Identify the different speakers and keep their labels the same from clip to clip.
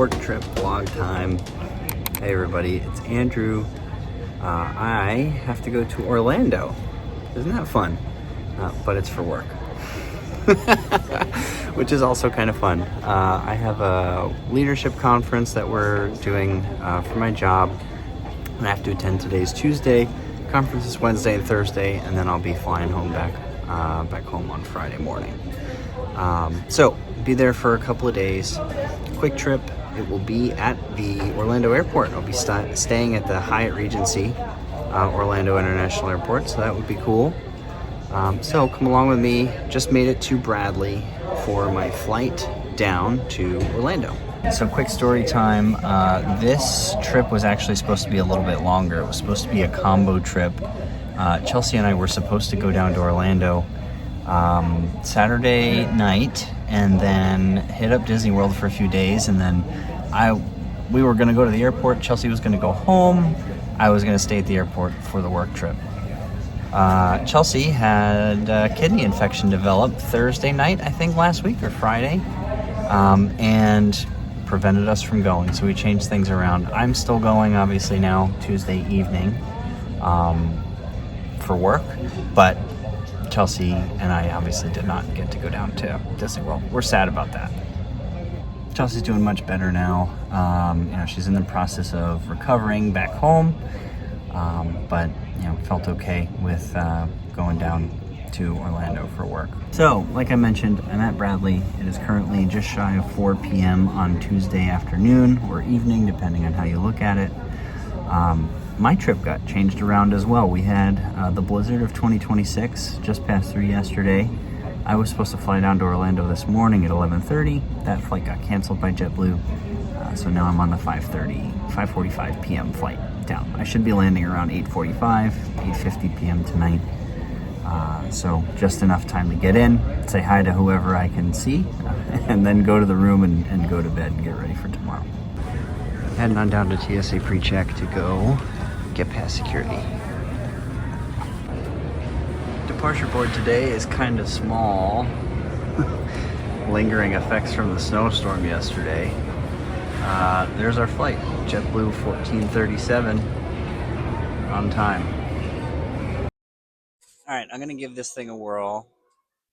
Speaker 1: Work trip vlog time. Hey everybody, it's Andrew. I have to go to Orlando. Isn't that fun? But it's for work. Which is also kind of fun. I have a leadership conference that we're doing for my job. And I have to attend today's Tuesday. Conference is Wednesday and Thursday, and then I'll be flying home back home on Friday morning. So be there for a couple of days. Quick trip. It will be at the Orlando airport. I'll be staying at the Hyatt Regency, Orlando International Airport, so that would be cool. So come along with me. Just made it to Bradley for my flight down to Orlando. So quick story time. This trip was actually supposed to be a little bit longer. It was supposed to be a combo trip. Chelsea and I were supposed to go down to Orlando Saturday night and then hit up Disney World for a few days, and then we were going to go to the airport. Chelsea was going to go home. I was going to stay at the airport for the work trip. Chelsea had a kidney infection develop Thursday night, I think last week or Friday, and prevented us from going, so we changed things around. I'm still going obviously now Tuesday evening for work, but Chelsea and I obviously did not get to go down to Disney World. We're sad about that. Chelsea's doing much better now. She's in the process of recovering back home, but felt okay with going down to Orlando for work. So, like I mentioned, I'm at Bradley. It is currently just shy of 4 p.m. on Tuesday afternoon or evening, depending on how you look at it. My trip got changed around as well. We had the blizzard of 2026 just passed through yesterday. I was supposed to fly down to Orlando this morning at 11:30. That flight got canceled by JetBlue. So now I'm on the 5:45 p.m. flight down. I should be landing around 8:45, 8:50 p.m. tonight. So just enough time to get in, say hi to whoever I can see, and then go to the room and go to bed and get ready for tomorrow. Heading on down to TSA pre-check to go get past security. Departure board today is kind of small. Lingering effects from the snowstorm yesterday. There's our flight, JetBlue 1437, on time. All right, I'm gonna give this thing a whirl.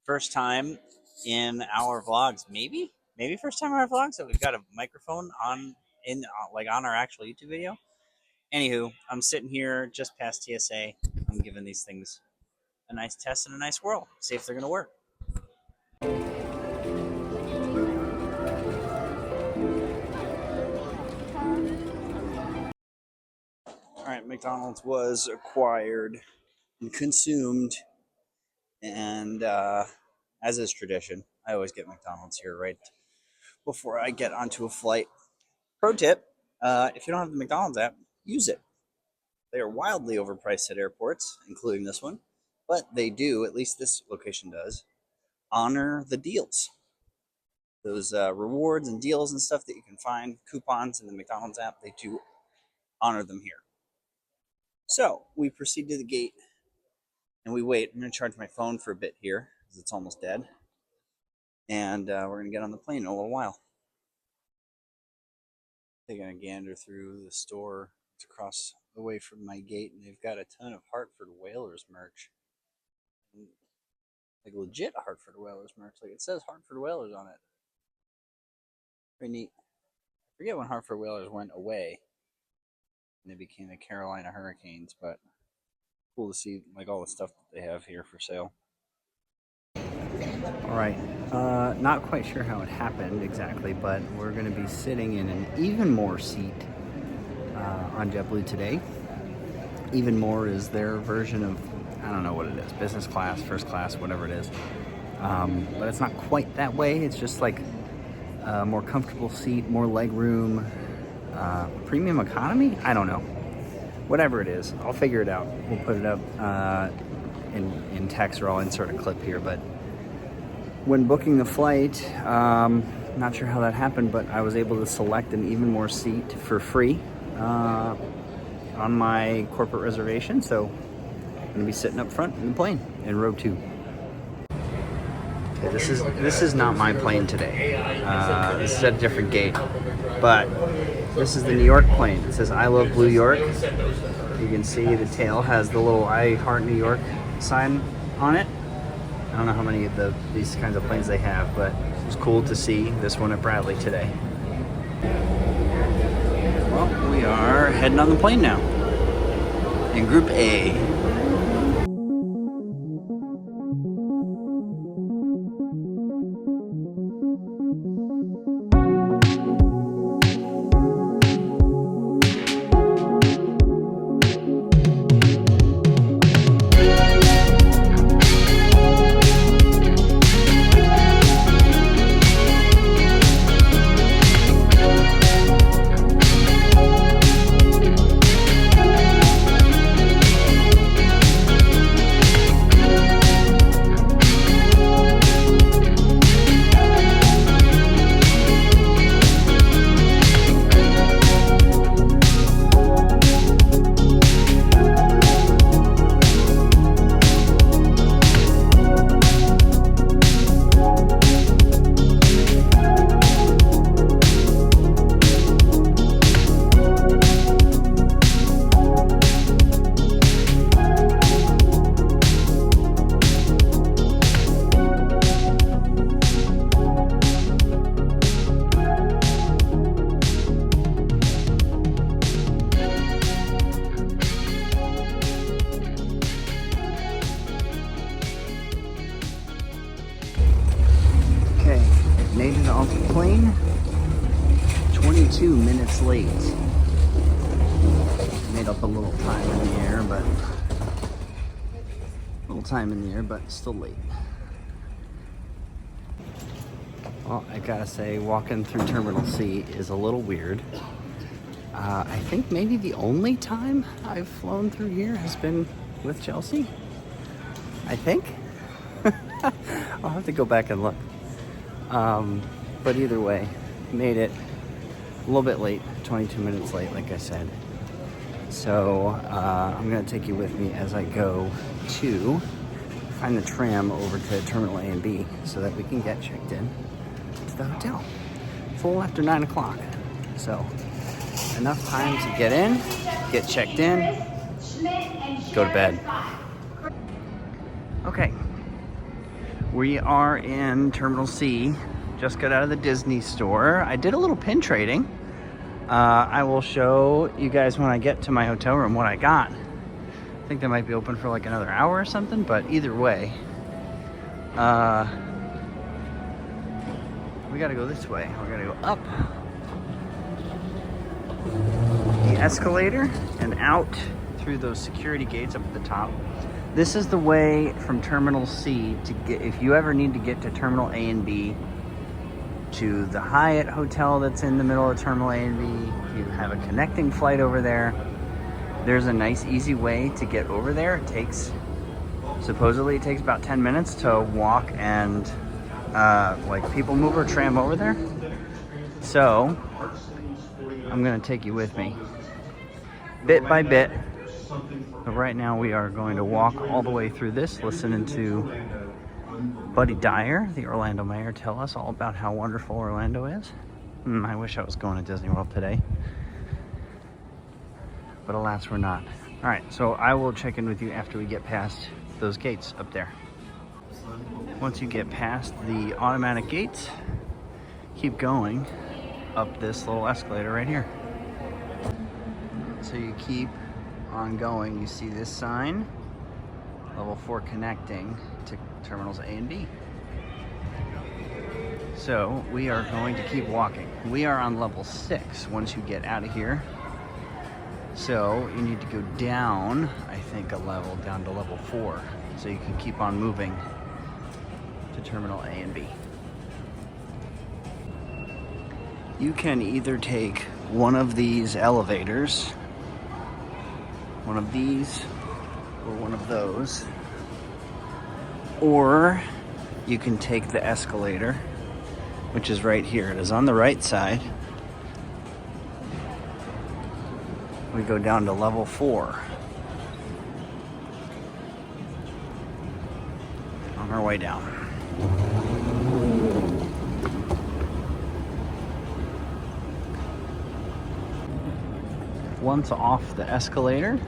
Speaker 1: First time in our vlogs, maybe first time in our vlogs that we've got a microphone on our actual YouTube video. Anywho, I'm sitting here just past TSA. I'm giving these things a nice test and a nice whirl. See if they're gonna work. All right, McDonald's was acquired and consumed, and as is tradition, I always get McDonald's here right before I get onto a flight. Pro tip, if you don't have the McDonald's app, use it. They are wildly overpriced at airports, including this one, but they do, at least this location does, honor the deals. Those rewards and deals and stuff that you can find, coupons in the McDonald's app, they do honor them here. So we proceed to the gate and we wait. I'm going to charge my phone for a bit here because it's almost dead. And we're going to get on the plane in a little while. Taking a gander through the store. It's across the way from my gate, and they've got a ton of Hartford Whalers merch. Like legit Hartford Whalers merch. Like it says Hartford Whalers on it. Pretty neat. I forget when Hartford Whalers went away and they became the Carolina Hurricanes, but cool to see like all the stuff that they have here for sale. All right, not quite sure how it happened exactly, but we're going to be sitting in an Even More seat on JetBlue today. Even More is their version of, I don't know what it is, business class, first class, whatever it is. But it's not quite that way. It's just like a more comfortable seat, more leg room, premium economy? I don't know. Whatever it is, I'll figure it out. We'll put it up in text, or I'll insert a clip here. But when booking the flight, not sure how that happened, but I was able to select an Even More seat for free on my corporate reservation. So I'm going to be sitting up front in the plane in row 2. Okay, this is not my plane today. This is at a different gate, but this is the New York plane. It says "I love Blue York." You can see the tail has the little "I heart New York" sign on it. I don't know how many of these kinds of planes they have, but it was cool to see this one at Bradley today. Well, we are heading on the plane now in Group A. Made it off the plane, 22 minutes late. Made up a little time in the air, but still late. Well, I gotta say, walking through Terminal C is a little weird. I think maybe the only time I've flown through here has been with Chelsea. I think. I'll have to go back and look. But either way, made it a little bit late, 22 minutes late, like I said. So I'm gonna take you with me as I go to find the tram over to Terminal A and B so that we can get checked in to the hotel. It's a little after 9 o'clock. So enough time to get in, get checked in, go to bed. Okay. We are in Terminal C. Just got out of the Disney store. I did a little pin trading. I will show you guys when I get to my hotel room what I got. I think they might be open for like another hour or something, but either way, we gotta go this way. We're gonna go up the escalator and out through those security gates up at the top. This is the way from Terminal C to get, if you ever need to get to Terminal A and B, to the Hyatt hotel that's in the middle of Terminal A and B. If you have a connecting flight over there, there's a nice easy way to get over there. Supposedly it takes about 10 minutes to walk and like people mover tram over there. So I'm gonna take you with me bit by bit. So right now we are going to walk all the way through this, listening to Buddy Dyer, the Orlando mayor, tell us all about how wonderful Orlando is. I wish I was going to Disney World today, but alas, we're not. All right, so I will check in with you after we get past those gates up there. Once you get past the automatic gates, keep going up this little escalator right here. So you keep on going. You see this sign, level 4 connecting to terminals A and B. So we are going to keep walking. We are on level 6 once you get out of here. So you need to go down, I think a level, down to level 4. So you can keep on moving to terminal A and B. You can either take one of these elevators, one of these, or one of those, or you can take the escalator, which is right here. It is on the right side. We go down to level 4 on our way down. Once off the escalator,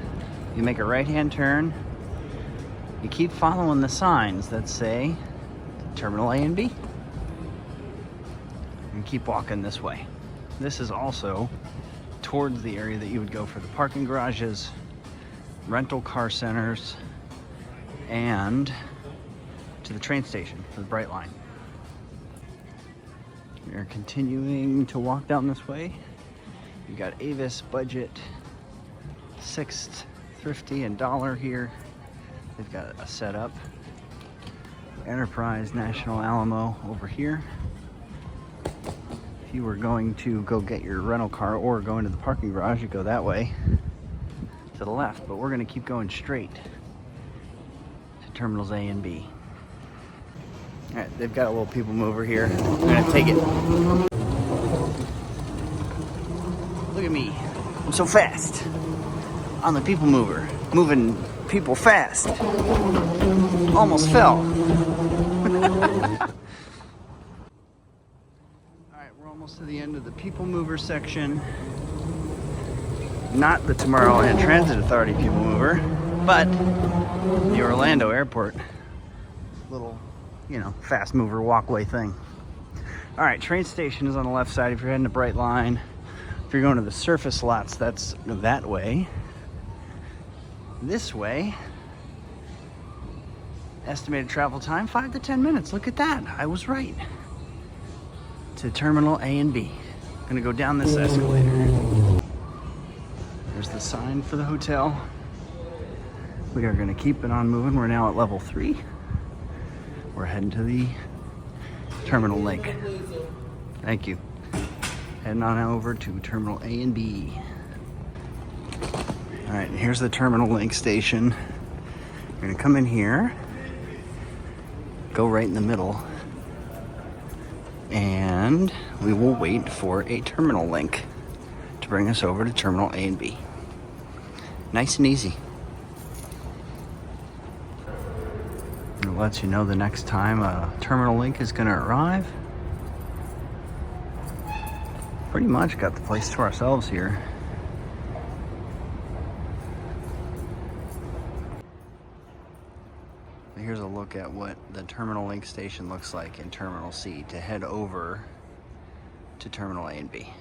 Speaker 1: you make a right-hand turn. You keep following the signs that say Terminal A and B. And keep walking this way. This is also towards the area that you would go for the parking garages, rental car centers, and to the train station for the Bright Line. We are continuing to walk down this way. You got Avis, Budget, Sixth, Thrifty, and Dollar here. They've got a setup. Enterprise, National, Alamo over here. If you were going to go get your rental car or go into the parking garage, you go that way to the left, but we're gonna keep going straight to Terminals A and B. All right, they've got a little people mover here. I'm gonna take it. Look at me, I'm so fast on the people mover, moving people fast. Almost fell. Alright, we're almost to the end of the people mover section. Not the Tomorrowland Transit Authority people mover, but the Orlando Airport little, you know, fast mover walkway thing. Alright, train station is on the left side if you're heading to Bright Line. If you're going to the surface lots, that's that way. This way, estimated travel time, 5 to 10 minutes. Look at that, I was right. To Terminal A and B. I'm gonna go down this escalator. There's the sign for the hotel. We are gonna keep it on moving. We're now at level 3. We're heading to the terminal link. Thank you. Heading on over to Terminal A and B. All right, here's the terminal link station. You're gonna come in here, go right in the middle, and we will wait for a terminal link to bring us over to Terminal A and B. Nice and easy. It lets you know the next time a terminal link is gonna arrive. Pretty much got the place to ourselves here. Here's a look at what the terminal link station looks like in Terminal C to head over to Terminal A and B.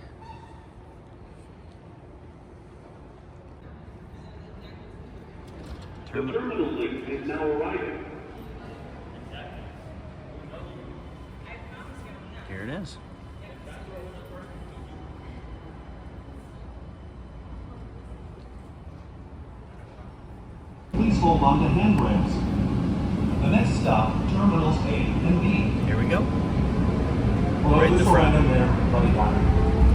Speaker 2: The terminal link is now arriving.
Speaker 1: Here it is.
Speaker 2: Please hold on to handrails. The next stop, Terminals A and B.
Speaker 1: Here we go.
Speaker 2: Hello,
Speaker 1: Right in the
Speaker 2: this is
Speaker 1: front.
Speaker 2: Orlando Mayor, Buddy Dyer.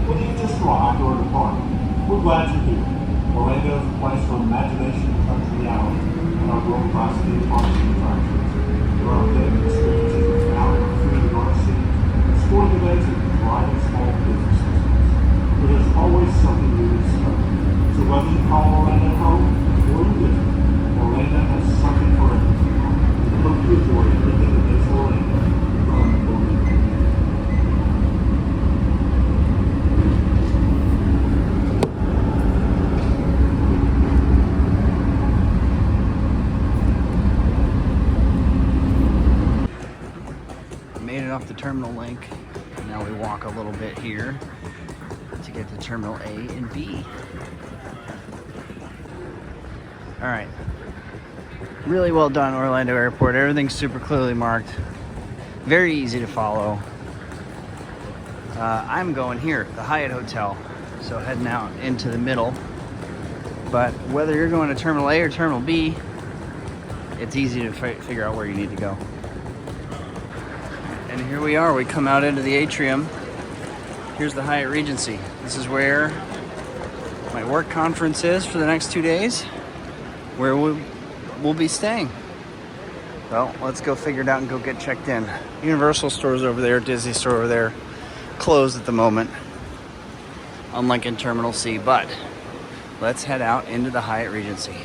Speaker 2: Well, you just arrived or departed. We're glad you're here. Orlando is a place where imagination becomes reality and our world-class theme parks and attractions. There are event experiences with out and food and art scenes, sporting events, and thriving small businesses. But there's always something new to discover. So whether you call Orlando home or you visit, Orlando has something for everyone. We hope you enjoy everything that makes Orlando from Orlando.
Speaker 1: Made it off the terminal link. Now we walk a little bit here to get to Terminal A and B. All right. Really well done, Orlando Airport. Everything's super clearly marked. Very easy to follow. I'm going here, the Hyatt Hotel. So heading out into the middle. But whether you're going to Terminal A or Terminal B, it's easy to figure out where you need to go. And here we are, we come out into the atrium. Here's the Hyatt Regency. This is where my work conference is for the next 2 days, where we'll be staying. Well, let's go figure it out and go get checked in. Universal store's over there, Disney store over there, closed at the moment, unlike in Terminal C, but let's head out into the Hyatt Regency.